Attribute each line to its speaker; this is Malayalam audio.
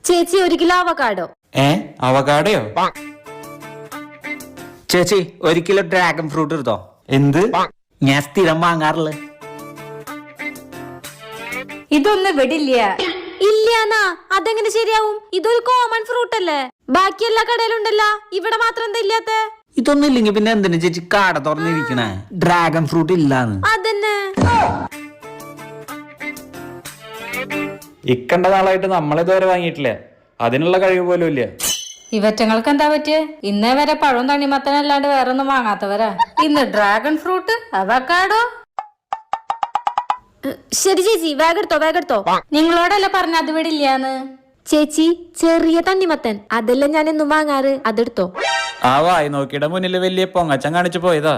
Speaker 1: ചേച്ചി 1 കിലോ അവക്കാഡോ.
Speaker 2: അവകാടയോ?
Speaker 3: ചേച്ചി 1 കിലോ ഡ്രാഗൺ ഫ്രൂട്ട് എടുത്തോ.
Speaker 2: എന്ത്?
Speaker 3: ഞാൻ സ്ഥിരം വാങ്ങാറുള്ളത്.
Speaker 4: ഇതൊന്നും വിടില്ല.
Speaker 1: ഇല്ലാന്നാ? അതെങ്ങനെ ശരിയാവും? ഇതൊരു കോമൺ ഫ്രൂട്ട് അല്ലേ? ബാക്കി എല്ലാ കടയിലും ഉണ്ടല്ലോ, ഇവിടെ മാത്രം എന്താ ഇല്ലാത്ത?
Speaker 3: ഇതൊന്നും ഇല്ലെങ്കിൽ പിന്നെ എന്തിനാ ചേച്ചി കട തുറന്നിരിക്കണേ? ഡ്രാഗൺ ഫ്രൂട്ട് ഇല്ലാന്ന്.
Speaker 1: അതന്നെ.
Speaker 2: ഇക്കണ്ട നാളായിട്ട് നമ്മളിതുവരെ വാങ്ങിയിട്ടില്ല. അതിനുള്ള കഴിവ് പോലും ഇല്ല.
Speaker 4: ഇവറ്റങ്ങൾക്ക് എന്താ പറ്റിയ? ഇന്നേ വരെ പഴവും തണ്ണിമത്തനല്ലാണ്ട് വേറെ ഒന്നും വാങ്ങാത്തവരാ. ഇന്ന് ഡ്രാഗൺ ഫ്രൂട്ട്, അവക്കാഡോ.
Speaker 1: ശരി ചേച്ചി, വേഗെടുത്തോ.
Speaker 4: നിങ്ങളോടല്ലേ പറഞ്ഞ അത് വിടില്ലാന്ന്?
Speaker 1: ചേച്ചി ചെറിയ തണ്ണിമത്തൻ അതെല്ലാം ഞാൻ എന്നും വാങ്ങാറ്, അതെടുത്തോ.
Speaker 2: ആ വായി നോക്കിയുടെ മുന്നിൽ വലിയ പൊങ്ങച്ചം കാണിച്ചു പോയതാ.